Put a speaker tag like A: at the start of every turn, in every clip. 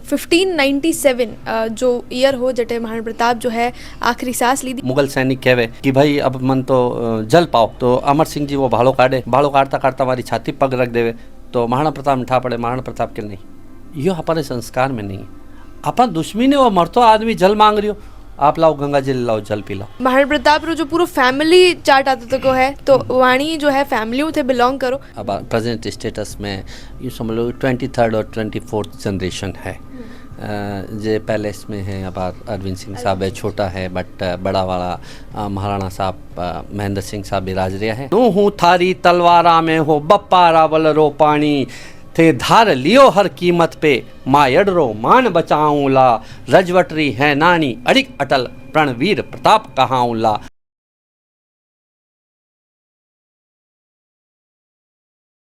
A: 1597 जो ईयर हो जटे महाराणा प्रताप जो है आखिरी सांस ली थी।
B: मुगल सैनिक कहवे कि भाई अब मन तो जल पाओ, तो अमर सिंह जी वो भाड़ो काटे, भाड़ो काटता काटता हमारी छाती पग रख देवे, तो महाराणा प्रताप में ठा पड़े। महाराणा प्रताप के नहीं, यो हमारे संस्कार में नहीं। अपन दुश्मनी ने वो मरतो आदमी जल मांग रही हो, आप लाओ गंगा जल लाओ, जल पी लो।
A: महाराणा प्रताप रो जो पूरा फैमिली चार्ट आता तो है, तो वाणी जो है फैमिली थे बिलोंग करो।
B: अब प्रेजेंट स्टेटस में यूँ समझ लो 23rd और 24th जनरेशन है। जे पैलेस में है अब अरविंद सिंह साहब है, छोटा है बट बड़ा वाला महाराणा साहब महेंद्र सिंह साहब विराज रहा है। हूँ थारी तलवारा में हो बप्पा रावल रो पानी, थे धार लियो हर कीमत पे मायडरो मान बचाऊं ला, रजवटरी है नानी अड़िक अटल प्रणवीर प्रताप कहाऊं ला।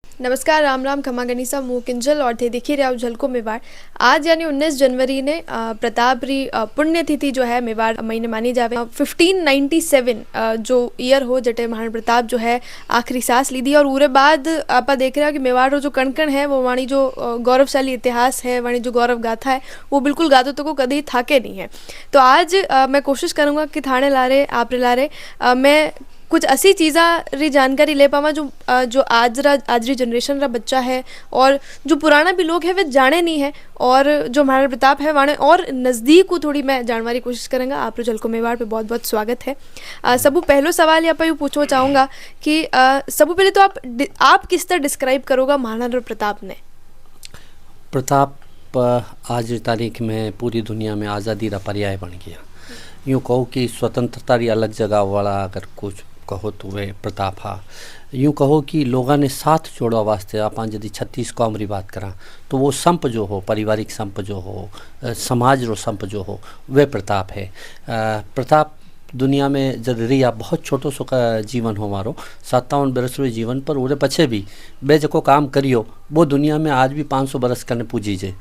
A: नमस्कार, राम राम, खमा गनीसा, मुँह किंजल और थे दिखी रहे झलको मेवाड़। आज यानी 19 जनवरी ने प्रताप री पुण्यतिथि जो है मेवाड़ महीने मानी जावे। 1597 जो ईयर हो जटे महाराणा प्रताप जो है आखिरी सांस ली थी, और उरे बाद आप देख रहे हो कि मेवाड़ रो जो कणकण है वो वाणी जो गौरवशाली इतिहास है, वाणी जो गौरव गाथा है वो बिल्कुल गातो तो को कभी थाके नहीं है। तो आज मैं कोशिश करूँगा कि थाने लारे आप लारे मैं कुछ ऐसी चीज़ा री जानकारी ले पावा जो आज री जनरेशन रा बच्चा है और जो पुराना भी लोग है वे जाने नहीं है, और जो महाराणा प्रताप है वाणे और नज़दीक को थोड़ी मैं जानने की कोशिश करूँगा। आप झलको मेवाड़ पे बहुत बहुत स्वागत है। सबू पहलो सवाल यहाँ पर यूँ पूछना चाहूँगा कि सबू पहले तो आप किस तरह डिस्क्राइब करोगा महाराणा प्रताप ने?
B: प्रताप आज की तारीख में पूरी दुनिया में आज़ादी का पर्याय बन गया। यूँ कहो कि स्वतंत्रता की अलग जगह वाला अगर कुछ कहो तो वे प्रताप हा। यूँ कहो कि लोगों ने साथ जोड़ा वास्ते आप यदि 36 कौम री बात करा तो वो संप जो हो, पारिवारिक संप जो हो, समाज रो संप जो हो, वे प्रताप है। प्रताप दुनिया में जब रिया बहुत छोटो सो का जीवन हो मारो 57 बरस रो जीवन, पर उरे पछे भी बे जको काम करियो वो दुनिया में आज भी 500 बरस करने पूजी जे।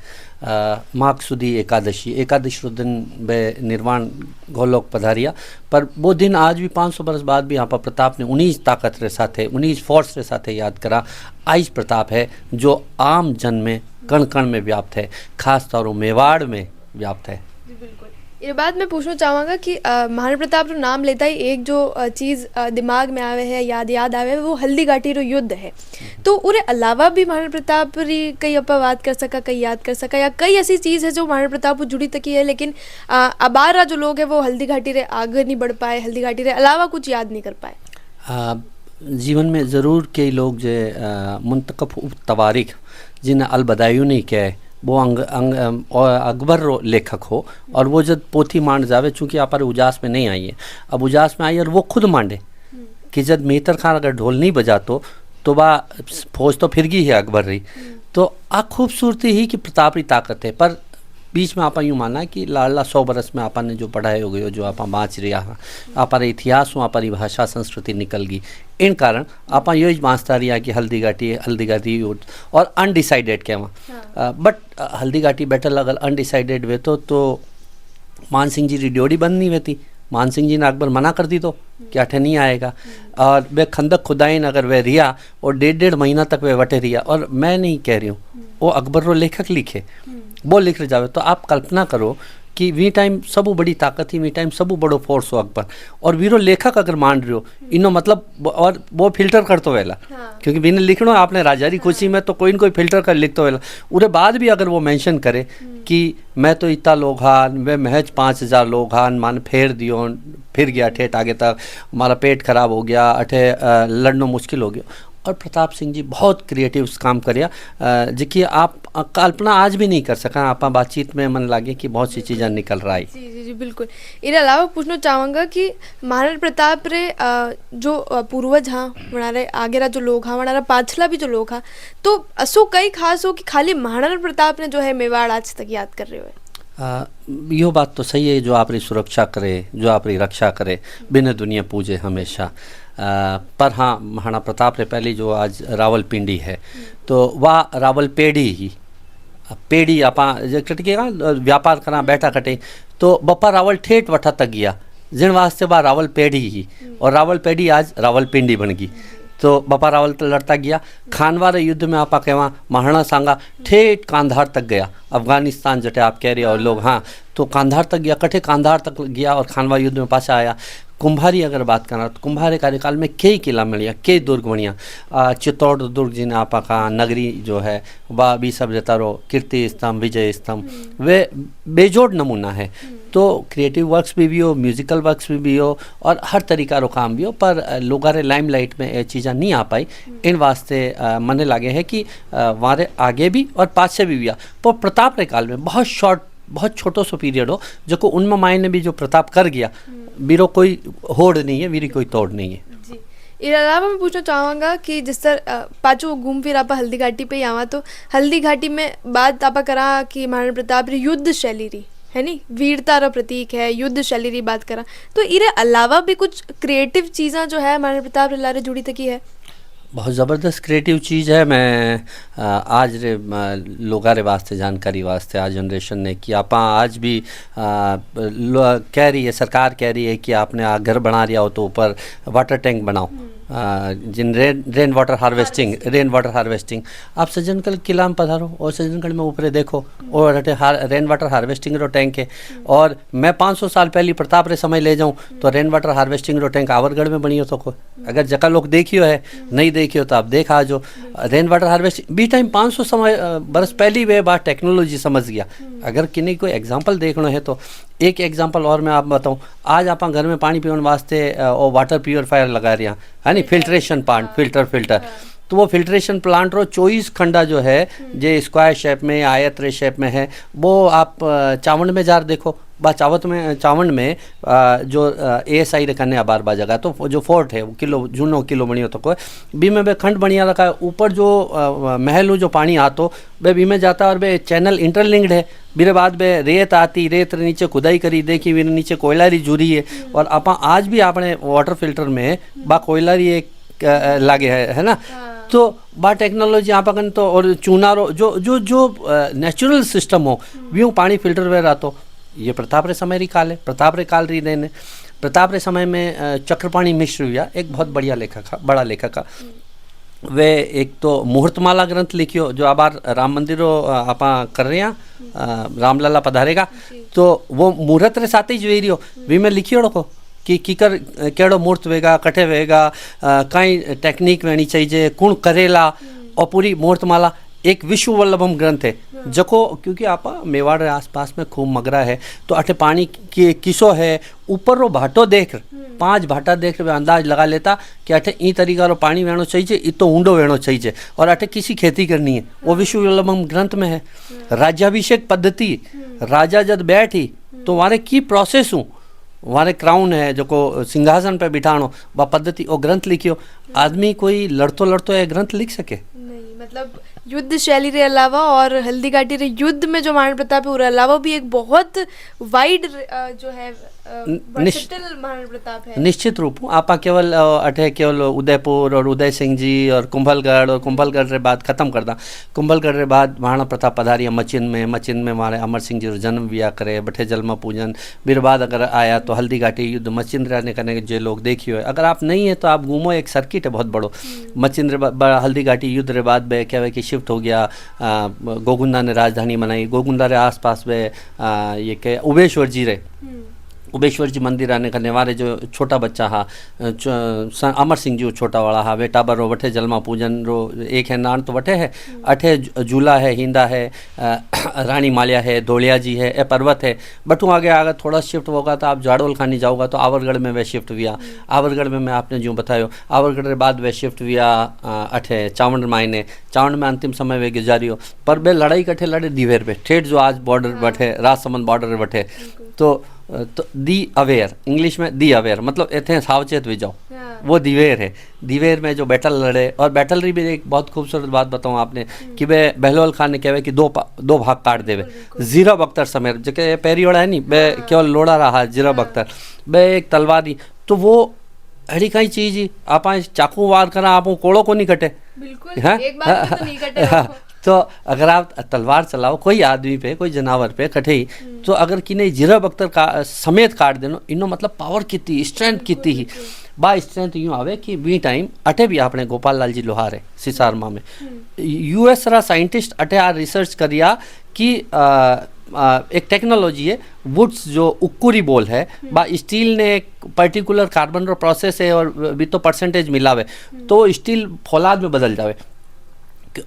B: माघ सुधी एकादशी रो दिन बे निर्वाण गोलोक पधारिया, पर वो दिन आज भी 500 बरस बाद भी यहाँ पर प्रताप ने 19 ताकत रे साथे 19 फोर्स रे साथे याद करा। आइज प्रताप है जो आम जन में कण कण में व्याप्त है, खास तौर मेवाड़ में व्याप्त है।
A: ये बात मैं पूछना चाहूँगा कि महाराणा प्रताप रो नाम लेता ही एक जो चीज़ दिमाग में आवे है, याद आवे वो हल्दी घाटी रो युद्ध है। तो उरे अलावा भी महाराणा प्रताप री कई अपा बात कर सका, कई याद कर सका, या कई ऐसी चीज़ है जो महाराणा प्रताप को जुड़ी तकी है, लेकिन अबारा जो लोग है वो हल्दी घाटी रे आगे नहीं बढ़ पाए, हल्दी घाटी रे अलावा कुछ याद नहीं कर पाए।
B: जीवन में ज़रूर कई लोग जो मुंतखब तवारीख जिन्हें अलबदायू नहीं कहे वो अकबर रो लेखक हो, और वो जब पोथी मांड जावे, चूँकि आप उजास में नहीं आई है, अब उजास में आई और वो खुद मांडे कि जब मेहतर खान अगर ढोल नहीं बजातो तो बा फौज तो फिर गई है अकबर रही। तो आ खूबसूरती ही कि प्रताप की ताकत है। पर बीच में आप यूँ माना कि लाडला 100 बरस में आपने जो पढ़ाए हो गए, जो आप बाँच रहा है, आप इतिहास हो, आप भाषा संस्कृति निकल गई, इन कारण आप यो बाँचता रहा कि हल्दी घाटी और अनडिसाइडेड कहवा। बट हल्दी घाटी बैटल अगर अनडिसाइडेड वे तो मान सिंह जी की ड्योड़ी बंद नहीं होती। मान सिंह जी ने अकबर मना कर दी तो कि अठे नहीं आएगा, और वे खंदक खुदाइन अगर वे रिया और 1.5 महीना तक वे वटे रिया। और मैं नहीं कह रही हूँ, वो अकबर रो लेखक लिखे, वो लिख रहे जावे। तो आप कल्पना करो कि वी टाइम सबू बड़ी ताकत थी, वी टाइम सबू बड़ो फोर्स हो अकबर, और वीरो लेखक अगर मान रहे हो इनो मतलब, और वो फिल्टर कर तो वेला, क्योंकि बिना लिखना आपने राजा री खुशी में तो कोई न कोई फिल्टर कर लिख तो वेला। उरे बाद भी अगर वो मेंशन करे कि मैं तो इतना लोग हान, वे महज 5000 लोग हान, मान फेर दियो, फिर गया ठेठ आगे तक, हमारा पेट खराब हो गया, अठे लड़ना मुश्किल हो गया। और प्रताप सिंह जी बहुत क्रिएटिव काम करिया, जिकी आप कल्पना आज भी नहीं कर सका। आप बातचीत में मन लगे कि बहुत सी चीज़ें निकल रहा है।
A: जी जी जी बिल्कुल। इसके अलावा पूछना चाहूँगा कि महाराणा प्रताप रे जो पूर्वज हाँ हमारे आगे जो लोग हाँ हमारा पाछला भी जो लोग हाँ, तो असो कई खास हो कि खाली महाराणा प्रताप ने जो है मेवाड़ आज तक याद कर रहे हो?
B: यो बात तो सही है, जो आपकी सुरक्षा करे, जो आपकी रक्षा करे, बिना दुनिया पूजे हमेशा। पर हाँ, महाराणा प्रताप रे पहली जो आज रावलपिंडी है तो वह रावलपेड़ी ही पेड़ी आप व्यापार करा बैठा कटे, तो बप्पा रावल ठेठ वठा तक गया जिन वास्ते बा रावलपेड़ी ही, और रावलपेड़ी आज रावलपिंडी बन गई। तो बपा रावल तो लड़ता गया। खानवा रे युद्ध में आपा कहवा महाराणा सांगा ठेठ कांधार तक गया, अफगानिस्तान जटे आप कह रहे हो लोग, हाँ तो कांधार तक गया, कठे कांधार तक गया और खानवा युद्ध में पाछा आया। कुंभारी अगर बात करना तो कुंभारे कार्यकाल में कई किला मिलिया, कई दुर्ग बनिया। चित्तौड़ दुर्ग जिन्हें आपा का नगरी जो है वह भी सब जता रो, कीर्ति स्तंभ, विजय स्तंभ, वे बेजोड़ नमूना है। तो क्रिएटिव वर्क्स भी हो, म्यूजिकल वर्क्स भी हो और हर तरीका रो काम भी हो, पर लोगारे लाइमलाइट में ये चीज़ा नहीं आ पाई। इन वास्ते मने लागे है कि वारे आगे भी और पाछे भी आ, पर प्रताप रे काल में बहुत शॉर्ट, बहुत छोटो सो पीरियड हो जो को उनमें मायने भी जो प्रताप कर गया, बीरो कोई होड़ नहीं है, वीरी कोई तोड़ नहीं है।
A: जी, इसके अलावा मैं पूछना चाहूँगा कि जिस तरह पाचो घूम फिर आप हल्दी घाटी पे ही आवा, तो हल्दी घाटी में बात आप करा कि महाराणा प्रताप री युद्ध शैली री है नी, वीरता रा प्रतीक है, युद्ध शैली री बात करा, तो इरे अलावा भी कुछ क्रिएटिव चीज़ा जो है महाराणा प्रताप रे लारे जुड़ी तकी है?
B: बहुत ज़बरदस्त क्रिएटिव चीज़ है। मैं आज रे लोगा रे वास्ते, जानकारी वास्ते आज जनरेशन ने कि आप आज भी कह रही है, सरकार कह रही है कि आपने घर बना लिया हो तो ऊपर वाटर टैंक बनाओ, जिन रेन वाटर हार्वेस्टिंग। आप सज्जनगढ़ किला में पधारो और सज्जनगढ़ में ऊपर देखो और रेन वाटर हार्वेस्टिंग रो टैंक है। और मैं 500 साल पहले प्रताप रे समय ले जाऊँ तो रेन वाटर हार्वेस्टिंग रो टैंक आवरगढ़ में बनियो तो को, अगर जगह लोग देखियो है, नहीं देखियो तो आप देख आ जो रेन वाटर हार्वेस्टिंग बी टाइम 500 बरस पहली वे बात टेक्नोलॉजी समझ गया। अगर किन्हीं कोई एग्जाम्पल देखना है तो एक एग्जाम्पल और मैं आप बताऊं, आज आप घर में पानी पीने वास्ते और वाटर प्योरीफायर लगा रहे हैं, है नी, फिल्ट्रेशन प्लांट, फिल्टर, तो वो फिल्ट्रेशन प्लांट रो 24 खंडा जो है जो स्क्वायर शेप में, आयत रे शेप में है, वो आप चावंड में जार देखो, बा चावंड में जो ASI रे कन्या बार बा जगह तो जो फोर्ट है वो किलो जूनो किलो बनियो तो कोई बी में बे खंड बनिया रखा है। ऊपर जो महल जो पानी आतो बे बी में जाता और बे चैनल इंटरलिंक्ड है। बीरे बाद बे रेत आती, रेत रे नीचे खुदाई करी देखी, वीर नीचे कोयलारी जुरी है। और आप आज भी आपने वाटर फिल्टर में बा कोयलारी एक लागे है ना, तो बा टेक्नोलॉजी आप अगन तो और चूनारो जो जो जो नेचुरल सिस्टम हो व्यू पानी फिल्टर वे रहा तो ये प्रताप रे समय री काल है। प्रताप रे काल री देने प्रताप रे समय में चक्रपाणी मिश्र हुआ एक बहुत बढ़िया लेखक, बड़ा लेखक का, वे एक तो मुहूर्तमाला ग्रंथ लिखियो जो आबार राम मंदिरो आपा कर रहे हैं, रामलला पधारेगा तो वो मुहूर्त रे साथ ही जोई रियो वी में लिखियो रखो कि कीकर केड़ो मुहूर्त वेगा, कठे वेगा, कई टेक्निक वेणी चाहिए, कुण करेला, और पूरी मुहूर्तमाला एक विश्व वल्लभम ग्रंथ है जको, क्योंकि आप मेवाड़ आसपास में खूब मगरा है तो अठे पानी की किसो है, ऊपर रो भाटो देख 5 भाटा देख रहे अंदाज लगा लेता कि अठे ई तरीका रो पानी वेणो चाहिए, इतो ऊंडो वेणो चाहिए और अठे किसी खेती करनी है, वो विश्व वल्लभम ग्रंथ में है। राज्याभिषेक पद्धति, राजा जब बैठी तो वारे की प्रोसेस हूँ, वारे क्राउन है जो को सिंहासन पे बिठानो वह पद्धति वो ग्रंथ लिखियो। आदमी कोई लड़तो ये ग्रंथ लिख सके
A: नहीं, मतलब युद्ध शैली के अलावा और हल्दी घाटी रे युद्ध में जो महाराणा प्रताप है उसके अलावा भी एक बहुत वाइड जो है महाराणा प्रताप है।
B: निश्चित रूप आपा केवल अठे केवल उदयपुर और उदय सिंह जी और कुंभलगढ़ रे बाद खत्म करदा। कुंभलगढ़ रे बाद महाराणा प्रताप पधारिया मचिन में मारे अमर सिंह जी रो जन्म विया करे, बठे जलमा पूजन, फिर बाद अगर आया तो हल्दी घाटी युद्ध मचिंद्र ने करने जो लोग देखियो है। अगर आप नहीं है तो आप घूमो, एक सर्किट है बहुत बड़ो। मचिंद्र हल्दी घाटी युद्ध रे बाद में क्या है कि शिफ्ट हो गया, गोगुंदा ने राजधानी बनाई, गोगुंदा रे आसपास में ये क्या उबेश्वर जी रे, उबेश्वर जी मंदिर आने करने वाले जो छोटा बच्चा हा अमर सिंह जी छोटा वाला हा, वे टाबर रो वठे जलमा पूजन रो एक है नान तो वठे है, अठे झूला है, हिंदा है, रानी मालिया है, धोलिया जी है, ए पर्वत है। बटू आगे थोड़ा शिफ्ट होगा तो आप जाड़ोल खानी जाओगा तो आवरगढ़ में वे शिफ्ट हुआ। आवरगढ़ में मैं आपने जो बतायो, आवरगढ़ के बाद वे शिफ्ट हुआ अठे चावंड मायने, चावंड में अंतिम समय वे गुजारियो। पर बे लड़ाई कठे लड़े दीवेर पे, ठेठ जो आज बॉर्डर बैठे, राजसमंद बॉर्डर बैठे, तो दी अवेयर, इंग्लिश में दी अवेयर मतलब इतने सावचेत भी जाओ, वो दिवेर है। दिवेर में जो बैटल लड़े, और बैटल भी एक बहुत खूबसूरत बात बताऊँ आपने कि वे बहलोल खान ने कहे कि दो भाग काट देवे। जीरा बख्तर समेर जो पेरियोड़ा है नहीं, बे केवल लोड़ा रहा जीरा बख्तर, बे एक तलवार दी, तो वो अड़ी कई चीज आप चाकू वार करा आप कोड़ो को नहीं कटे, तो अगर आप तलवार चलाओ कोई आदमी पे, कोई जानवर पे कटे ही, तो अगर कि नहीं जीरा बख्तर का समेत काट देनो, इनो मतलब पावर कितनी, स्ट्रेंथ कितनी ही। बा स्ट्रेंथ यूँ आवे कि वी टाइम अटे भी आपने गोपाल लाल जी लोहार है सिसारमा में यूएस रा साइंटिस्ट अटे आ रिसर्च करिया कि एक टेक्नोलॉजी है वुड्स जो उक्कुरी बोल है बा स्टील ने एक पर्टिकुलर कार्बन रो प्रोसेस है और भी तो परसेंटेज मिलावे तो स्टील फौलाद में बदल जावे।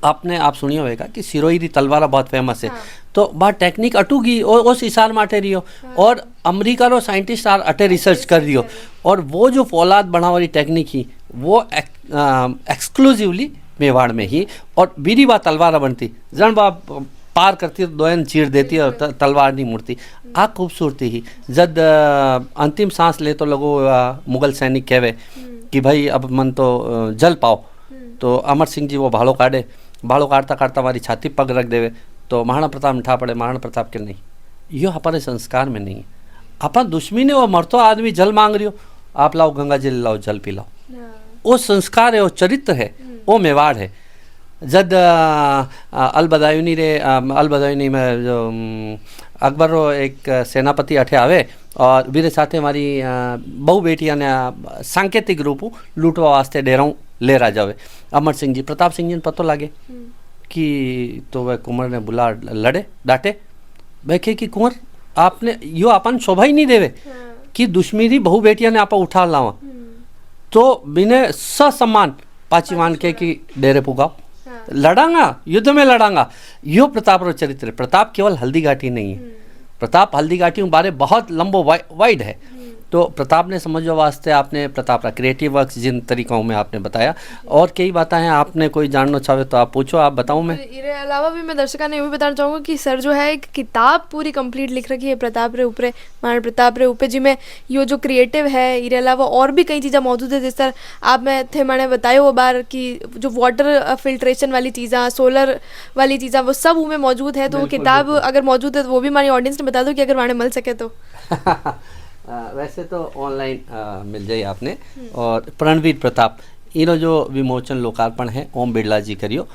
B: आपने आप सुनिए होगा कि सिरोही री तलवारा बहुत फेमस है। हाँ। तो बात टेक्निक अटूगी उस हिसाब में अटे रही हो। हाँ। और अमेरिका रो साइंटिस्ट आर अटे रिसर्च कर रही हो और वो जो फौलाद बना वाली टेक्निक ही वो एक्सक्लूसिवली मेवाड़ में ही और बीरी बात तलवारा बनती जन बाप पार करती तो दोयन चीर देती और तलवार नहीं मुड़ती। आ खूबसूरती ही जब अंतिम सांस ले तो लगो मुगल सैनिक कहवे कि भाई अब मन तो जल पाओ तो अमर सिंह जी वो भाड़ो काटता काटता हमारी छाती पग रख देवे तो महाराणा प्रताप मिठा पड़े महाराणा प्रताप के नहीं यो हमारे संस्कार में नहीं। अपन दुश्मनी ने वो मरतो आदमी जल मांग रही हो आप लाओ गंगा जल लाओ जल पी लाओ वो संस्कार है वो चरित्र है वो मेवाड़ है। जब अलबदायूनी में जो अकबर रो एक सेनापति अठे आवे और वीरे साथे हमारी बहु बेटिया ने सांकेतिक रूप लूटवा वास्ते डेराऊ ले रा जावे। अमर सिंह जी प्रताप सिंह जी ने पतो लागे कि तो वह कुंवर ने बुला लड़े डांटे बैखे कि कुंवर आपने यो अपन शोभा ही नहीं देवे कि दुश्मनी बहु बेटिया ने आपा उठा लावा तो बिने ससम्मान पाची मान के कि डेरे पुगाओ लड़ांगा युद्ध में लड़ांगा। यो प्रताप रो चरित्र है। प्रताप केवल हल्दी घाटी नहीं है प्रताप हल्दी घाटी बारे बहुत लंबो वाइड है। तो प्रताप ने समझो वास्ते आपने प्रताप का क्रिएटिव वर्क्स जिन तरीकों में आपने बताया और कई बातें हैं आपने कोई जानना चाहे तो आप पूछो आप बताऊं मैं।
A: इसके अलावा भी मैं दर्शकों ने ये भी बताना चाहूँगा कि सर जो है एक किताब पूरी कंप्लीट लिख रखी है प्रताप रे ऊपर महाराणा प्रताप रे ऊपर जिसमें यो जो क्रिएटिव है इसके अलावा और भी कई चीज़ें मौजूद है जिस तरह आप मैं थे मैंने बताया वो बार कि जो वाटर फिल्ट्रेशन वाली चीज़ें सोलर वाली चीज़ें वो सब उनमें मौजूद है। तो वो किताब अगर मौजूद है तो वो भी हमारी ऑडियंस ने बता दो कि अगर वहाँ मिल सके तो।
B: वैसे तो ऑनलाइन मिल जाए आपने और प्रणवीर प्रताप इनो जो विमोचन लोकार्पण है ओम बिरला जी करियो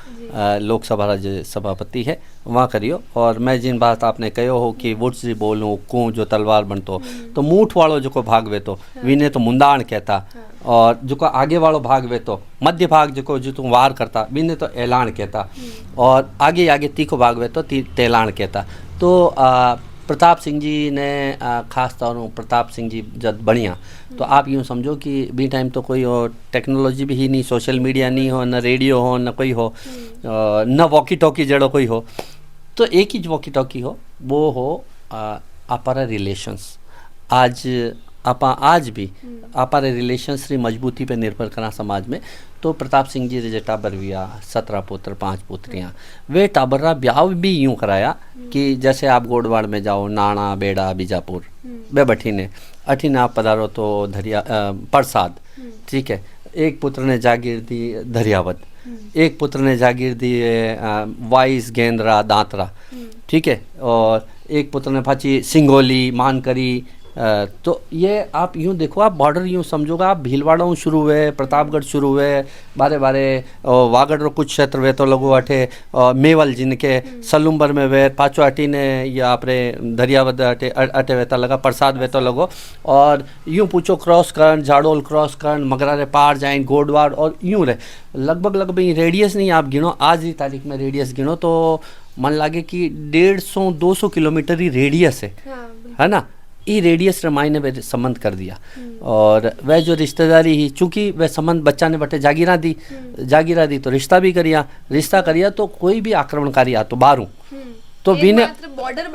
B: लोकसभा जो सभापति है वहाँ करियो। और मैं जिन बात आपने कहो हो कि वुड्स जी बोलूँ कूँ जो तलवार बनतो तो मूठ वालों जो को भाग वे तो विने तो मुंदाण कहता और जो को आगे वालों भाग वे तो मध्य भाग जो को जो तुम वार करता विने तो ऐलान कहता और आगे आगे तीखो भाग वे तो तेलान कहता। तो प्रताप सिंह जी ने ख़ास तौर पर प्रताप सिंह जी जब बढ़िया तो आप यूँ समझो कि बी टाइम तो कोई हो टेक्नोलॉजी भी ही नहीं सोशल मीडिया नहीं हो न रेडियो हो न कोई हो न वॉकी टॉकी जड़ो कोई हो तो एक ही वॉकी टॉकी हो वो हो अपारा रिलेशंस। आज भी अपारे रिलेशंस री मजबूती पे निर्भर करा समाज में। तो प्रताप सिंह जी जे टाबर विया 17 पुत्र 5 पुत्रियाँ वे टाबरा ब्याह भी यूँ कराया कि जैसे आप गोडवाड़ में जाओ नाना बेड़ा बीजापुर बे बठीने अठीने आप पधारो तो धरिया प्रसाद ठीक है। एक पुत्र ने जागीर दी धरियावत एक पुत्र ने जागीर दी वाइस गेंद्रा दांतरा ठीक है और एक पुत्र ने फाची सिंगोली मानकरी। तो ये आप यूँ देखो आप बॉर्डर यूँ समझोगा आप भीलवाड़ा शुरू हुए प्रतापगढ़ शुरू हुए बारे बारे वागड़ रो कुछ क्षेत्र वे तो लगो अठे मेवल जिनके सलुम्बर में वे पाचो अटी ने या आपरे दरियावद अटे वेता लगा प्रसाद वे तो लगो और यूँ पूछो क्रॉस करण झाड़ोल क्रॉस करण मगरारे पार जाए गोडवाड़ और यूँ रहे लगभग रेडियस नहीं आप गिनो आज की तारीख में रेडियस गिनो तो मन लागे कि 150-200 किलोमीटर ही रेडियस है ना। ये रेडियस रमाई ने वे संबंध कर दिया और वह जो रिश्तेदारी ही चूँकि वह संबंध बच्चा ने बटे जागीरा दी तो रिश्ता करिया तो कोई भी आक्रमणकारी आ तो बारू तो बिने बॉर्डर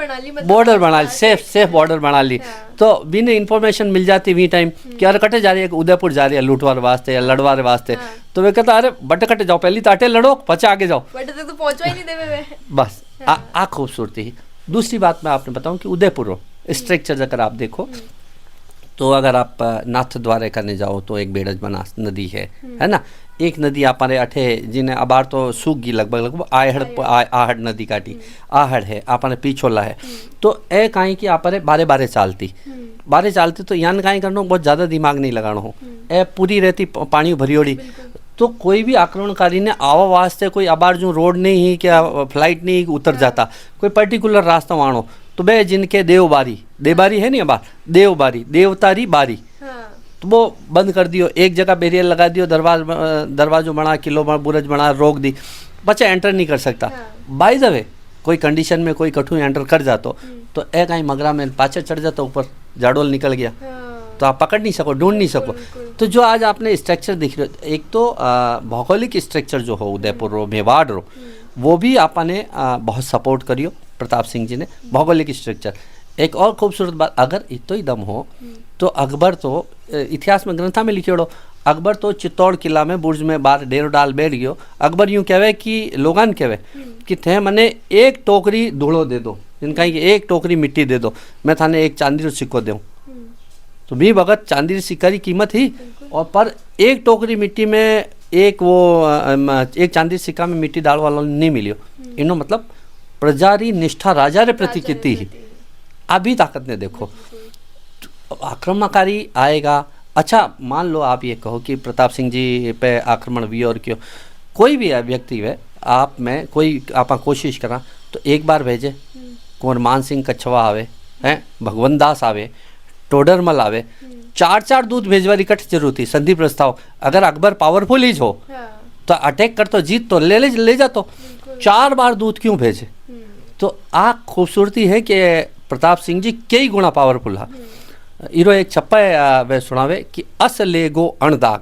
B: बना ली सेफ बॉर्डर बना ली तो बिने इन्फॉर्मेशन मिल जाती वी टाइम कि अरे कटे जा रही है उदयपुर जा रही है लूटवार वास्ते या लड़वार वास्ते तो वे कहता अरे बटे कटे जाओ पहली ताटे लड़ो पचा आगे जाओ
A: तो पहुंचवा ही नहीं देवे
B: बस आ खूबसूरती ही। दूसरी बात मैं आपने बताऊं कि उदयपुर स्ट्रक्चर अगर आप देखो तो अगर आप नाथ द्वारे करने जाओ तो एक बेड़ज बनास नदी है ना। एक नदी हमारे अठे जिन्हें अबार तो सूख गई लगभग आहड़ नदी काटी आहड़ है आपने पीछोला है तो ए कहीं कि आप बारे बारे चालती तो यान कहीं करना बहुत ज़्यादा दिमाग नहीं लगाना हो ए पूरी रहती पानी भरियोड़ी तो कोई भी आक्रमणकारी ने आवा वास्ते कोई अबार जो रोड नहीं ही क्या फ्लाइट नहीं उतर जाता कोई पर्टिकुलर रास्ता वाणो तो बे जिनके देवबारी है नहीं अबार देवबारी देवतारी बारी तो वो बंद कर दियो, एक जगह बैरियर लगा दियो, दरवाजो बना, किलो बुरज बना, रोक दी, बच्चा एंटर नहीं कर सकता। बाय द वे कोई कंडीशन में कोई कठू एंटर कर जातो तो एक आई मगरा में पाछे चढ़ जाता, ऊपर जाडोल निकल गया तो आप पकड़ नहीं सको, ढूंढ नहीं सको। तो जो आज आपने स्ट्रक्चर दिख रहे हो, एक तो भौगोलिक स्ट्रक्चर जो हो उदयपुर रो, मेवाड़ रो, वो भी आपने बहुत सपोर्ट करियो प्रताप सिंह जी ने, भौगोलिक स्ट्रक्चर। एक और खूबसूरत बात, अगर इतो ही दम हो तो अकबर तो इतिहास में ग्रंथा में लिखेड़ो, अकबर तो चित्तौड़ किला में बुर्ज में बार डेरो डाल बैठ गयो। अकबर यूँ कहवे कि लोगन कहवे कि थे मने एक टोकरी धूड़ो दे दो, जिनका एक टोकरी मिट्टी दे दो, मैं थाने एक चांदी रो सिक्को दूँ। तो भी भगत चांदी सिक्का की कीमत ही, और पर एक टोकरी मिट्टी में एक एक चांदी सिक्का में मिट्टी डाल वाला नहीं मिलियो। इनो मतलब प्रजा री निष्ठा राजा रे प्रति कितनी ही अभी ताकत ने देखो। आक्रमणकारी आएगा, अच्छा मान लो आप ये कहो कि प्रताप सिंह जी पे आक्रमण भी और क्यों, कोई भी व्यक्ति है आप में कोई आप कोशिश करा तो एक बार भेजे, कुंवर मान सिंह कछवा आवे हैं, भगवंत दास आवे, टोडरमल आवे, 4 दूत भेजवारी कट जरूर थी। संधि प्रस्ताव अगर अकबर पावरफुल ही हो तो अटैक कर तो जीत तो ले जातो, 4 बार दूत क्यों भेजे। तो आ खूबसूरती है कि प्रताप सिंह जी कई गुणा पावरफुल है। इरो एक छप्पा वे सुनावे कि अस ले गो अणदाग।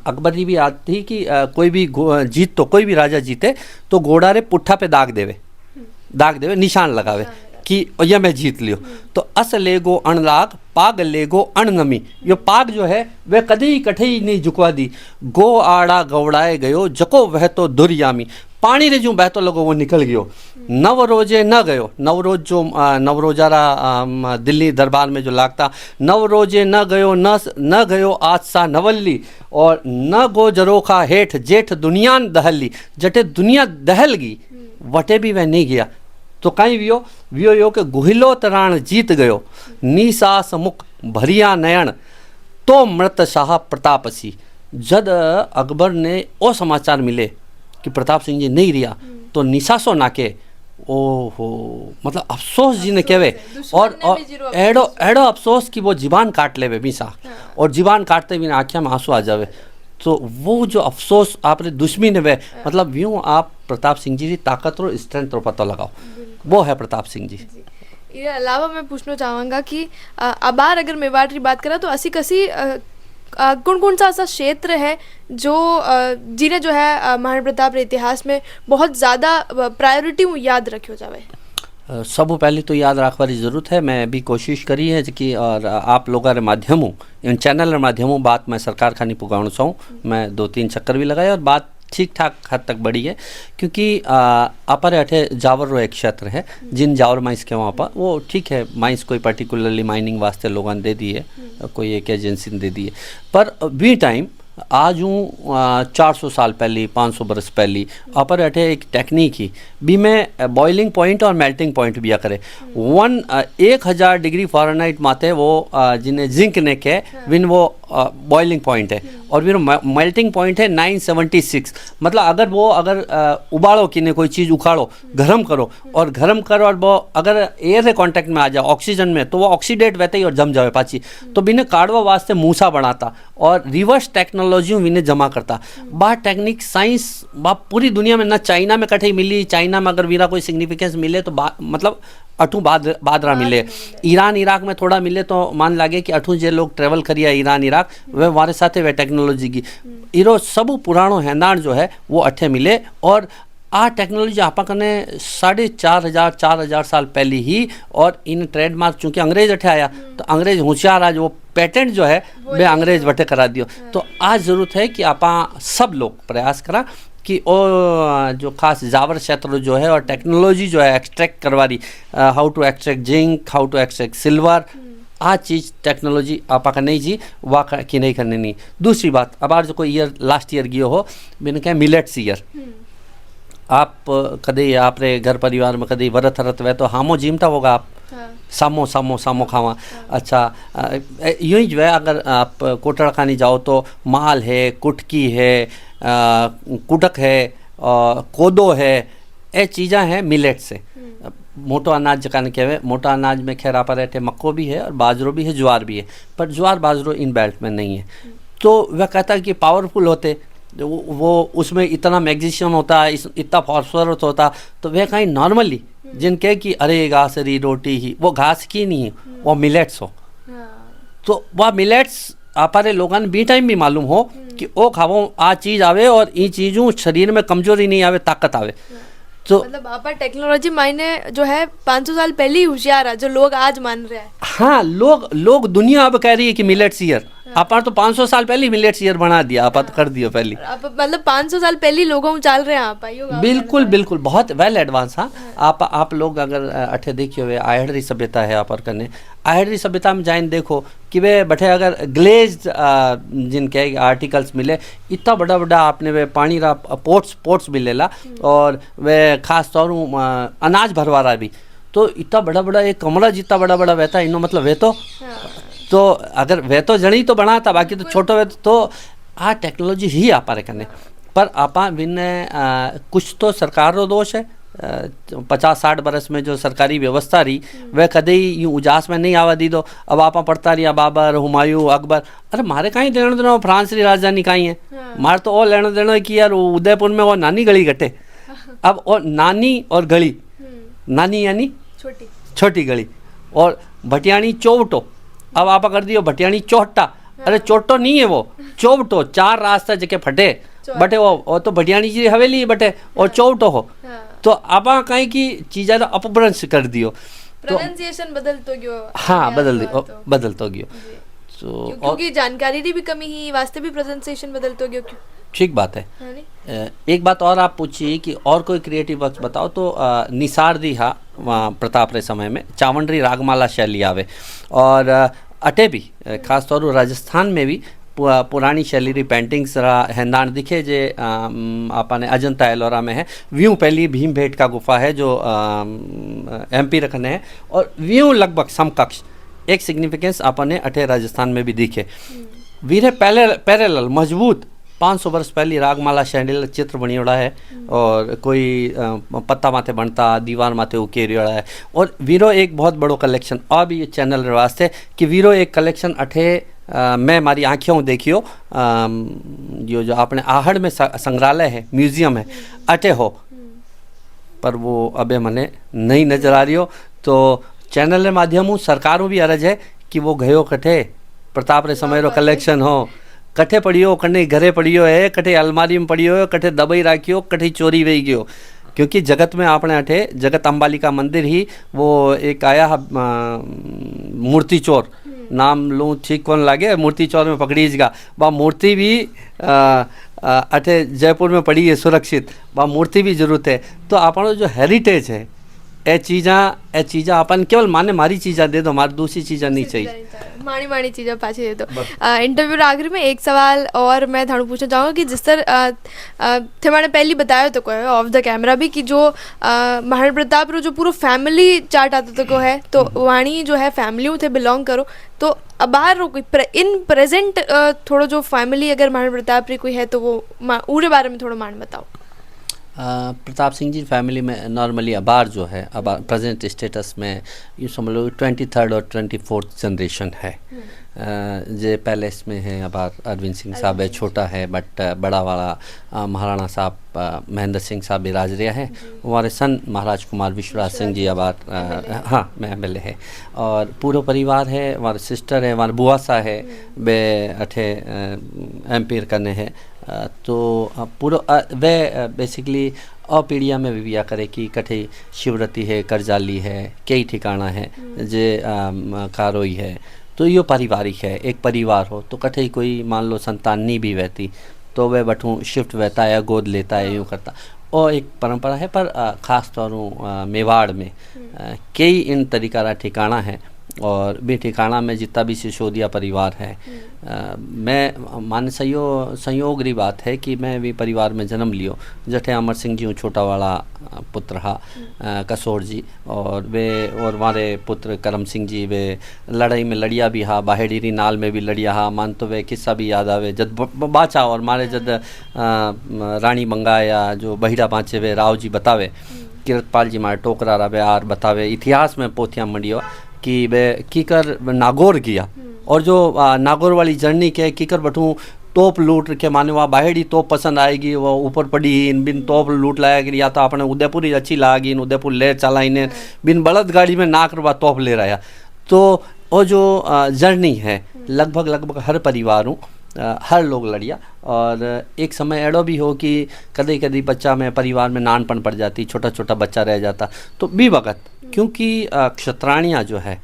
B: अकबर जी भी आती थी कि कोई भी जीत तो कोई भी राजा जीते तो घोड़ा रे पुट्ठा पे दाग देवे निशान लगावे कि ये मैं जीत लियो। तो अस ले गो अणदाग पाग ले गो अणनमी, यो पाग जो है वह कभी कठे ही नहीं झुकवा दी। गो आड़ा गौड़ाए गयो जको वह तो दुर्यामी, पानी रे जो बहतो लगो वो निकल गयो। नवरोजे न गयो, नवरोज जो नवरोजारा दिल्ली दरबार में जो लागता, नवरोजे न गयो न गयो आज सा नवल्ली, और न गो जरोखा हेठ जेठ दुनियान दहली, जटे दुनिया दहल गई वटे भी वह नहीं गया। तो कहीं वियो यो के गुहिलो तराण जीत गयो, नीसास मुख भरिया नयन तो मृत शाह प्रतापसी। जद अकबर ने ओ समाचार मिले कि प्रताप सिंह जी नहीं रिया तो निसासो नाके ओहो मतलब अफसोस जी ने कहवे, और एड़ो अफसोस कि वो जीवान काट लेवे मीसा, और जीवान काटते भी आँखिया में आंसू आ जावे। तो वो जो अफसोस आपने दुश्मनी ने वे मतलब यूँ आप प्रताप सिंह जी की ताकत और स्ट्रेंथ और पता लगाओ, वो है प्रताप सिंह जी।
A: इसके अलावा मैं पूछना चाहूँगा कि अबार अगर मेवाड़ की बात करें तो असी कसी कौन सा ऐसा क्षेत्र है जो जिन्हें जो है महाराणा प्रताप रे इतिहास में बहुत ज़्यादा प्रायोरिटी याद रखियो जावे।
B: सब पहले तो याद रखवारी ज़रूरत है। मैं भी कोशिश करी है कि और आप लोगों के माध्यमों इन चैनल के माध्यमों बात मैं सरकार खानी पुगाणु चाहूँ। मैं 2-3 चक्कर भी लगाए और बात ठीक ठाक हद तक बढ़ी है, क्योंकि अपर अठे जावर रो एक क्षेत्र है जिन जावर माइंस के वहाँ पर वो ठीक है, माइंस कोई पर्टिकुलरली माइनिंग वास्ते लोगों ने दे दी है, कोई एक एजेंसी ने दे दी है, पर वी टाइम आज हूँ 400 साल पहले 500 बरस पहले अपर अठे एक टेक्निक ही भी में बॉइलिंग पॉइंट और मेल्टिंग पॉइंट भी करे 1000 डिग्री फ़ारेनहाइट माते वो जिन्हें जिंक ने के विन वो बॉइलिंग पॉइंट है, और फिर मेल्टिंग पॉइंट है 976। मतलब अगर उबालो कि ने कोई चीज़ उखाड़ो गर्म करो और गर्म करो और वो अगर एयर से कांटेक्ट में आ जाए ऑक्सीजन में तो वो ऑक्सीडेट वहते ही और जम जाए पाची, तो बिने काढ़वा वास्ते मूसा बनाता और रिवर्स टेक्नोलॉजी विने जमा करता। बा टेक्निक साइंस बा पूरी दुनिया में ना चाइना में कठे मिली, चाइना में अगर वीरा कोई सिग्निफिकेंस मिले तो मतलब अठू बादरा मिले, ईरान इराक में थोड़ा मिले तो मान लागे कि अठू जे लोग ट्रेवल करिए ईरान इराक वे हमारे साथ वे टेक्नोलॉजी की इरो सब पुराणो हैंदाण जो है वो अठे मिले। और आ टेक्नोलॉजी आपा कने 4500-4000 साल पहले ही, और इन ट्रेडमार्क चूँकि अंग्रेज अठे आया तो अंग्रेज होशियार आज वो पेटेंट जो है वे अंग्रेज वटे करा दियो। तो आज ज़रूरत है कि आपा सब लोग प्रयास करा कि ओ जो खास जावर क्षेत्र जो है और टेक्नोलॉजी जो है एक्सट्रैक्ट करवारी, how to extract zinc, how to extract silver, आ चीज़ टेक्नोलॉजी आपा का नहीं जी वाक की नहीं करनी नहीं। दूसरी बात अब जो कोई ईयर लास्ट ईयर गियो हो मैंने कहा मिलेट्स ईयर, आप कदे आपरे घर परिवार में कदे वरत हरत वे तो हामो जीमता होगा आप सामो खावा। अच्छा यूँ ही जो है अगर आप कोटड़ खानी जाओ तो माल है, कुटकी है, कुटक है, कोदो है, ये चीज़ें हैं मिलेट से। मोटो अनाज जकाने कहे, मोटा अनाज में खैर आप रहते मक्को भी है और बाजरो भी है, ज्वार भी है, पर ज्वार बाजरो इन बेल्ट में नहीं है। तो वह कहता है कि पावरफुल होते, वो उसमें इतना मैग्नीशियम होता है, इतना फॉस्फोरस होता, तो वह कहीं नॉर्मली जिनके कि अरे घास री रोटी ही, वो घास की नहीं है, वो मिलेट्स हो। तो वह मिलेट्स आपारे लोगन बी टाइम भी मालूम हो कि ओ खावो आ चीज़ आवे और ई चीज़ों शरीर में कमजोरी नहीं आवे, ताकत आवे। तो
A: मतलब आपा टेक्नोलॉजी मायने जो है 500 साल पहले ही होशियार है, जो लोग आज मान रहे हैं।
B: हाँ, लोग दुनिया अब कह रही है कि मिलेट्स ईयर, आपा तो 500 साल पहले ही मिलेट्स ईयर बना दिया, आपा तो कर दिया पहले।
A: आप मतलब 500 साल पहले ही लोगों में चल रहे हैं आप आइयो।
B: बिल्कुल बिल्कुल, बहुत वेल एडवांस। हाँ, आप लोग अगर अठे देखिए हुए आहेड़री सभ्यता है आप करने, आहेड़री सभ्यता में जाइन देखो कि वे बैठे अगर ग्लेज्ड जिनके आर्टिकल्स मिले, इतना बड़ा बड़ा आपने वे पानी रा पोर्ट्स मिलेला, और वे खास तौर अनाज भरवारा भी, तो इतना बड़ा बड़ा एक कमरा जितना बड़ा बड़ा वहता, इनो मतलब वे तो अगर वे तो जनी तो बना था, बाकी तो छोटो वे तो आ टेक्नोलॉजी ही आप करने। पर आपा बिन कुछ तो सरकार रो दोष है। 50-60 बरस में जो सरकारी व्यवस्था रही वह कदे ही यूँ उजास में नहीं आवा दी दो। अब आप पढ़ता रही बाबर, हुमायूं, अकबर, अरे मारे कहीं देना देना, फ्रांस की राजधानी कहीं है, मारे तो और लेना देना कि यार उदयपुर में वो नानी गली घटे। अब और नानी और गली, नानी यानी छोटी गली, और भटियाणी चौवटो, अब आप कर दियो भटियाणी चौहट्टा, अरे चोटो नहीं है वो, चौवटो, 4 रास्ता जके फटे बटे, वो तो भटियाणी जी हवेली बटे और चौवटो हो। तो आप कहीं की चीज़ा अपभ्रंश कर दियो,
A: प्रोनाउंसिएशन बदल तो गयो।
B: हाँ, बदल तो गयो। तो
A: क्योंकि जानकारी की भी कमी ही वास्ते भी प्रोनाउंसिएशन बदल तो गयो।
B: ठीक बात है। एक बात और आप पूछिए कि और कोई क्रिएटिव वर्क्स बताओ, तो निसार दी हा वहाँ प्रताप रे समय में चावंडरी रागमाला शैली आवे, और अटे भी खास तौर राजस्थान में भी पुरानी शैली री पेंटिंग्स हैंदान दिखे, जे आपने अजंता एलोरा में है। व्यू पहली भीम भेट का गुफा है जो MP रखने हैं, और व्यू लगभग समकक्ष एक सिग्निफिकेंस आपने अठे राजस्थान में भी दिखे। वीरे पैरेलल मजबूत 500 वर्ष पहले रागमाला शैली चित्र बनियोड़ा है, और कोई पत्ता माथे बनता, दीवार माथे उकेरियोड़ा है। और वीरो एक बहुत बड़ो कलेक्शन, और भी चैनल रे वास्ते कि वीरो एक कलेक्शन अठे मैं मारी आँखों देखियो, जो अपने आहड़ में संग्रहालय है, म्यूजियम है, अटे हो, पर वो अबे मने नहीं नजर आ रही हो। तो चैनल के माध्यम सरकारों भी अरज है कि वो गयो कठे प्रताप रे समय रो कलेक्शन हो, कठे पड़ियो, कने घरे पड़ियो है, कठे अलमारी में पड़ियो है, कठे दबाई राखियो, कठे चोरी वही गयो। क्योंकि जगत में आपने अठे जगत अम्बालिका मंदिर ही वो एक आया मूर्ति चोर, नाम लूँ ठीक कौन लागे, मूर्ति चोर में पकड़ीजगा, वह मूर्ति भी अठे जयपुर में पड़ी है सुरक्षित, वह मूर्ति भी जरूरत है। तो अपना जो हेरिटेज है, ए चीज़ा अपन केवल माने मारी चीज़ा दे दो, मारी दूसरी चीज़ा नहीं चाहिए,
A: माड़ी चीज़ें पाछी दे दो। इंटरव्यू रे आखिरी में एक सवाल और मैं थानू पूछना चाहूँगा कि जिस तरह थे मैंने पहले बताया तो को है ऑफ द कैमरा भी कि जो महाराणा प्रताप रो जो पूरा फैमिली चार्ट आता तो को है, तो वाणी जो है फैमिली थे बिलोंग करो, तो अब बाहर रो कोई इन प्रेजेंट थोड़ा जो फैमिली अगर महाराणा प्रताप री कोई है तो वो उरे बारे में थोड़ा मान बताओ।
B: प्रताप सिंह जी फैमिली में नॉर्मली अबार जो है, अब प्रेजेंट स्टेटस में यूँ समझ लो 23rd और 24th जनरेशन है। जे पैलेस में है अबार अरविंद सिंह साहब है, छोटा है, बट बड़ा वाला महाराणा साहब महेंद्र सिंह साहब बिराज रहा है, हमारे सन महाराज कुमार विश्वराज सिंह जी अबार हाँ मैं MLA है, और पूरा परिवार है, हमारे सिस्टर है, हमारे बुआ सा है, बे अठे MP करने हैं। तो पूरा वे बेसिकली और पीढ़िया में भी बिया करे कि कठे शिवरती है, करजाली है, कई ठिकाना है, जे कारोई है, तो यो पारिवारिक है, एक परिवार हो, तो कठे कोई मान लो संतान नहीं भी रहती तो वह बठू शिफ्ट रहता है या गोद लेता है, यूँ करता, और एक परंपरा है। पर ख़ास तौर मेवाड़ में कई इन तरीका का ठिकाना है, और भी ठिकाना में जितना भी सिसोदिया परिवार है, मैं मान संयोग री बात है कि मैं भी परिवार में जन्म लियो, जठे अमर सिंह जी छोटा वाला पुत्र हा कसोर जी, और वे और हमारे पुत्र करम सिंह जी वे लड़ाई में लड़िया भी हा, बाहेड़ी री नाल में भी लड़िया हा। मान तो वे किस्सा भी याद आवे जब बाचा और मारे जद रानी मंगा या जो बहिड़ा पाँचे वे राव जी बतावे किरतपाल जी मारे टोकरा रहे आर बतावे इतिहास में पोथिया मंडियो कि वे कीकर नागौर गया और जो नागौर वाली जर्नी के कीकर बटू तोप लूट के माने वहाँ बाहरी तोप पसंद आएगी वो ऊपर पड़ी इन बिन तोप लूट लाएगी या तो आपने उदयपुर ही अच्छी लागी इन उदयपुर ले चलाई ने बिन बलद गाड़ी में नाक रुपा तोप ले रहा तो वो जो जर्नी है लगभग हर परिवार हूँ हर लोग लड़िया और एक समय ऐडो भी हो कि कभी कभी बच्चा में परिवार में नानपन पड़ जाती छोटा छोटा बच्चा रह जाता तो भी वक्त क्योंकि क्षत्राणियाँ जो है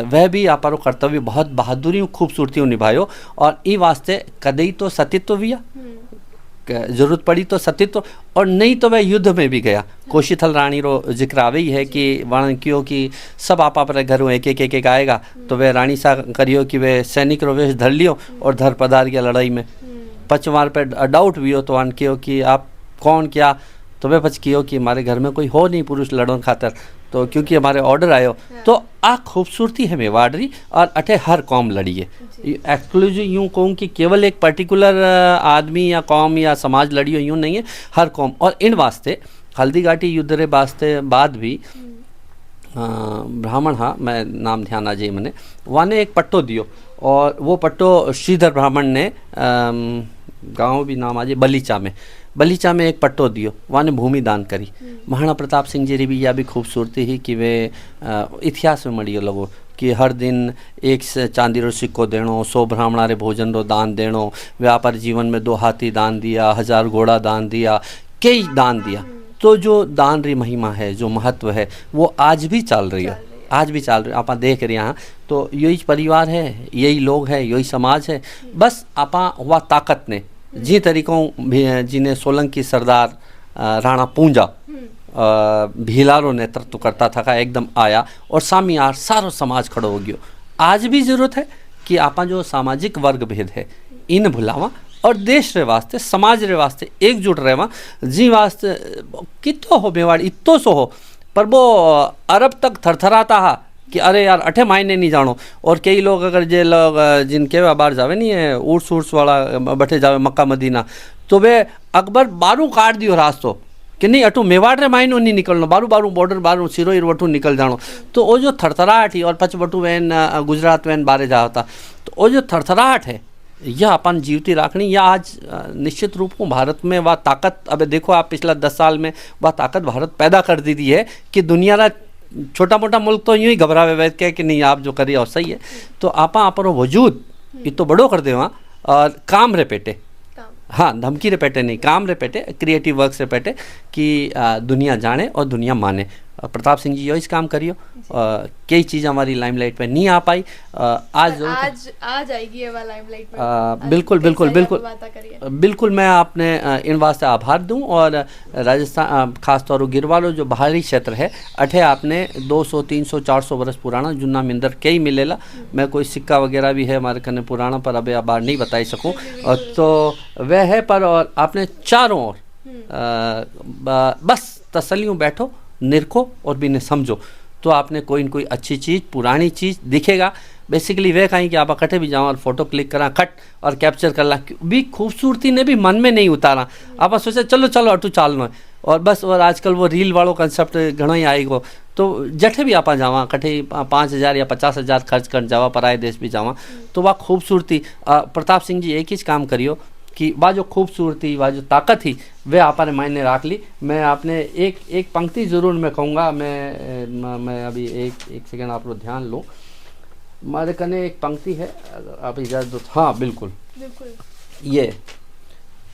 B: वह भी आपारो कर्तव्य बहुत बहादुरी खूबसूरती निभायो और ई वास्ते कदई तो सतीत्व भी जरूरत पड़ी तो सतीत्व और नहीं तो वह युद्ध में भी गया कोशीथल रानी रो जिक्र आवे ही है कि वर्ण क्यों कि सब आप अपने घरों एक आएगा तो वह रानी सा करियो कि वह सैनिक रो वेश धर लियो और धर पधार गया लड़ाई में पचवार पे डाउट भी हो तो आन कियो कि आप कौन क्या तो वह पच कियो कि हमारे घर में कोई हो नहीं पुरुष लड़न खातर तो क्योंकि हमारे ऑर्डर आयो तो आ खूबसूरती है मेवाड़री और अठे हर कौम लड़ी है एक्सक्लूसिव यूँ कहूँ कि केवल एक पर्टिकुलर आदमी या कौम या समाज लड़ी हो यूँ नहीं है हर कौम और इन वास्ते हल्दी घाटी युद्ध रे वास्ते बाद भी ब्राह्मण हाँ मैं नाम ध्यान आ जाए मैंने वाने एक पट्टो दियो और वो पट्टो श्रीधर ब्राह्मण ने गांव भी नाम आ जाए बलीचा में एक पट्टो दियो वाने भूमि दान करी महाराणा प्रताप सिंह जी री भी यह भी खूबसूरती ही कि वे इतिहास में मड़ियो लगो कि हर दिन एक से चांदी रो सिक्को देनो 100 ब्राह्मणा रे भोजन रो दान देनो व्यापार जीवन में 2 हाथी दान दिया 1000 घोड़ा दान दिया कई दान दिया तो जो दान री महिमा है जो महत्व है वो आज भी चल रही है आज भी चल रही है आप देख रहे हैं तो यही परिवार है यही लोग है यही समाज है बस आपा हुआ ताकत ने जी तरीकों जिन्हें सोलंकी सरदार राणा पूंजा भीलारो नेतृत्व करता था का एकदम आया और सामियार सारो समाज खड़ो हो गयो आज भी जरूरत है कि आपा जो सामाजिक वर्ग भेद है इन भुलावा और देश रे वास्ते समाज रे वास्ते एकजुट रहवा जी वास्ते कितो हो मेवाड़ इतो सो हो पर वो अरब तक थरथराता हा कि अरे यार 8 महीने नहीं जानो और कई लोग अगर जे लोग जिनके बाहर जावे नहीं है उर्स वाला बैठे जावे मक्का मदीना तो वे अकबर बारू काट दियो रास्तो कि नहीं अटू मेवाड़ रे मायनो नहीं निकलनो बारू बॉर्डर बारू सिरोई वटू निकल जानो तो वो जो थरथराहट ही और पच वटू वैन गुजरात वैन बारे जाता तो वो जो थरथराहट है यह अपन जीवती राखनी या आज निश्चित रूप में भारत में वह ताकत अब देखो आप पिछला 10 साल में वह ताकत भारत पैदा कर दी है कि दुनिया रा छोटा मोटा मुल्क तो यूँ ही घबरावे वैद के कि नहीं आप जो करिए और सही है तो आपा अपनो वजूद ये तो बड़ो कर दे वहाँ और काम रेपेटे हाँ धमकी रेपेटे नहीं काम रेपेटे क्रिएटिव वर्क रेपेटे कि दुनिया जाने और दुनिया माने प्रताप सिंह जी यो इस काम करियो कई चीज़ हमारी लाइमलाइट पे नहीं आ पाई आज
A: आ जाएगी ये वाला लाइमलाइट पे
B: बिल्कुल मैं आपने इन वास्ते आभार दूं और राजस्थान खास तौर पर गिरवालो जो बाहरी क्षेत्र है अठे आपने 200 300 400 वर्ष पुराना जुन्ना मिंदर कई मिलेला मैं कोई सिक्का वगैरह भी है हमारे कने पुराना पर अभी बाहर नहीं बताई सकूँ तो वह है पर और आपने चारों ओर बस तसल्लियों बैठो निरखो और भी ने समझो तो आपने कोई न कोई अच्छी चीज़ पुरानी चीज़ दिखेगा बेसिकली वे कहीं कि आप इकट्ठे भी जाओ और फोटो क्लिक करा कट और कैप्चर कर ला भी खूबसूरती ने भी मन में नहीं उतारा आप सोचा चलो अटू चालनो है और बस और आजकल वो रील वालों कंसेप्ट घणो ही आएगो तो जठे भी आप जावा कठे 5,000 या 50,000 खर्च कर जावा पराए देश भी जावा तो वह खूबसूरती प्रताप सिंह जी एक ही काम करियो कि वह जो खूबसूरती वह जो ताकत थी वह आपने मायने रख ली मैं आपने एक पंक्ति ज़रूर मैं कहूँगा मैं अभी एक सेकंड आप लोग ध्यान लो हमारे कने एक पंक्ति है आप इजाज़त दो हाँ बिल्कुल ये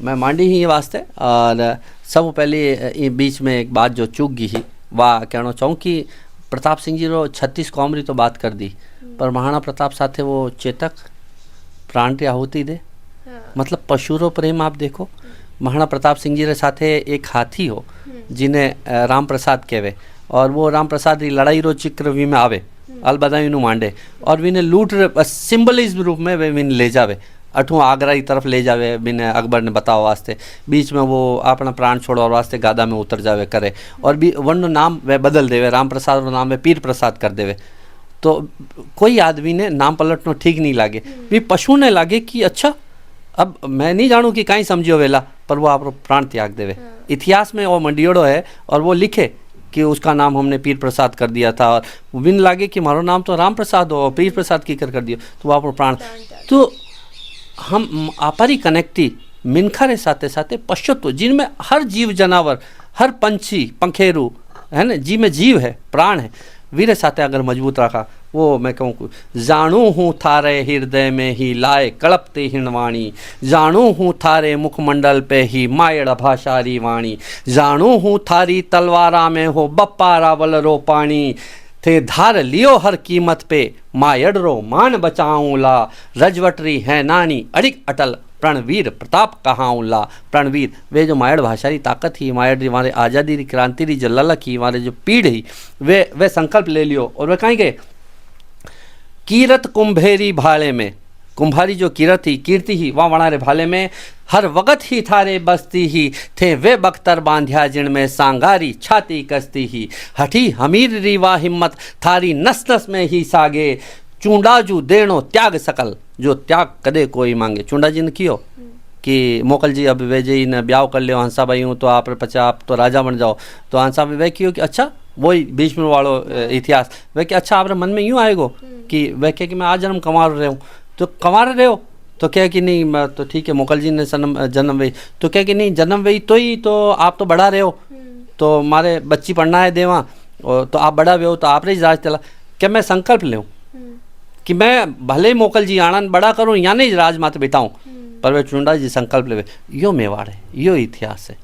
B: मैं मांडी ही वास्ते और सब पहले बीच में एक बात जो चूक गई ही वाह कहना चाहूँ कि प्रताप सिंह जी रो 36 कौम री तो बात कर दी पर महाराणा प्रताप साथे वो चेतक प्राण की आहुति दे मतलब पशुरो प्रेम आप देखो महाराणा प्रताप सिंह जी रे साथे एक हाथी हो जिन्हें राम प्रसाद कहवे और वो राम प्रसाद री लड़ाई रो चिक्र वी में आवे अलबदाई नु मांडे और विने लूट सिंबलिज्म रूप में वे विन ले जावे अठू आगरा की तरफ ले जावे बिने अकबर ने बताओ वास्ते बीच में वो अपना प्राण छोड़ो वास्ते गादा में उतर जावे करे और भी वन नाम वे बदल देवे राम प्रसाद रो नाम वे पीर प्रसाद कर देवे तो कोई आदमी ने नाम पलटनो ठीक नहीं लागे भी पशु ने लागे कि अच्छा अब मैं नहीं जानूँ कि कहीं समझियो वेला पर वो आप प्राण त्याग देवे इतिहास में वो मंडियोड़ो है और वो लिखे कि उसका नाम हमने पीर प्रसाद कर दिया था, और बिन लागे कि मारो नाम तो राम प्रसाद हो और पीर प्रसाद की कर दियो तो आप प्राण। तो हम आपरी कनेक्टी मिनखरे साथे साथे पशुत्व जिनमें हर जीव जनावर, हर पंछी पंखेरू है ना, जी में जीव है, प्राण है, वीरे साथे अगर मजबूत रखा, वो मैं कहूँ जाणू हूँ थारे हृदय में ही लाए कड़पते हिणवाणी, जाणू हूँ थारे मुखमंडल पे ही मायड़ भाषारी वाणी, जाणू हूँ थारी तलवारा में हो बप्पा रावल रो पानी, थे धार लियो हर कीमत पे मायड़ रो मान बचाऊँ ला, रजवटरी है नानी अड़िक अटल प्रणवीर प्रताप कहाऊँ ला। प्रणवीर वे जो मायड़ भाषारी ताकत ही, मायड़ हमारे आज़ादी री क्रांति री जो ललक ही, हमारे जो पीढ़ ही, वे संकल्प ले लियो और वे कहीं गए कीरत कुंभेरी भाले में, कुंभारी जो कीरत ही कीर्ति ही वहाँ वणारे भाले में, हर वक़्त ही थारे बस्ती ही, थे वे बख्तर बांध्या जिन में सांगारी छाती कसती ही, हठी हमीर रीवा हिम्मत थारी नस नस में ही सागे, चूंडाजू देणो त्याग सकल जो त्याग कदे कोई मांगे। चूंडा जी ने कियो कि मोकल जी अब वे जी ने ब्याह कर लियो हंसा भाई हूँ तो आप पचा आप तो राजा बन जाओ, तो हंसा भाई वे कियो कि अच्छा वही बीच में वालो इतिहास वे कि अच्छा आपरे मन में यूँ आएगो कि वे कहे कि मैं आज जन्म कमा रहे हूँ, तो कमा रहे हो तो क्या कि नहीं मैं तो ठीक है मोकल जी ने जन्म वही, तो क्या कि नहीं जन्म वही तो ही तो आप तो बड़ा रहे हो, तो हमारे बच्ची पढ़ना है देवा तो आप बड़ा हुए हो तो आप राज चला, क्या मैं संकल्प लें कि मैं भले ही मोकल जी आनंद बड़ा करूँ या नहीं राज माते बिठाऊँ, पर वे चुंडा जी संकल्प ले, यो मेवाड़ है, यो इतिहास है,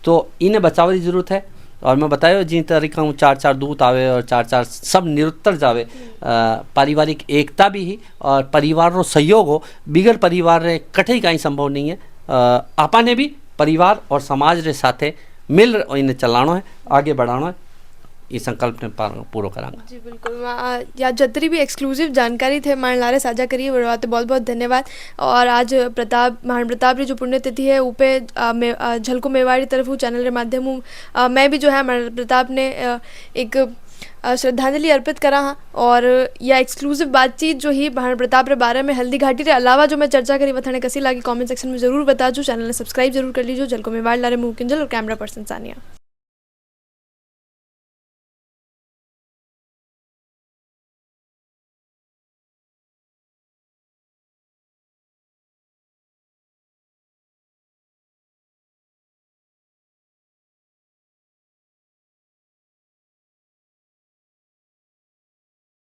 B: तो इन्हें बचाव की जरूरत है। और मैं बतायो जी तरीका हूँ 4-4 दूत आवे और 4-4 सब निरुत्तर जावे, पारिवारिक एकता भी ही और परिवार रो सहयोग हो, बिगर परिवार रे कठे कहीं संभव नहीं है। आपा ने भी परिवार और समाज रे साथे मिल इन्हें चलाना है, आगे बढ़ाना है, ये संकल्प ने पूरा करांगा।
A: जी बिल्कुल, या जतरी भी एक्सक्लूसिव जानकारी थे मान लारे साझा करिए बड़वाते बहुत बहुत धन्यवाद। और आज महान प्रताप री जो पुण्यतिथि है ऊपे झलको मेवाड़ी तरफ हूँ चैनल के माध्यम हूँ मैं भी जो है महान प्रताप ने एक श्रद्धांजलि अर्पित करा हाँ। और यह एक्सक्लूसिव बातचीत जो ही महान प्रताप रे बारे में हल्दी घाटी रे अलावा जो मैं चर्चा करी वथाने कसी लागी कमेंट सेक्शन में जरूर बताजो। चैनल ने सब्सक्राइब जरूर कर लीजिए। झलको मेवाड़ लारे मुँह किंजल और कैमरा पर्सन सानिया।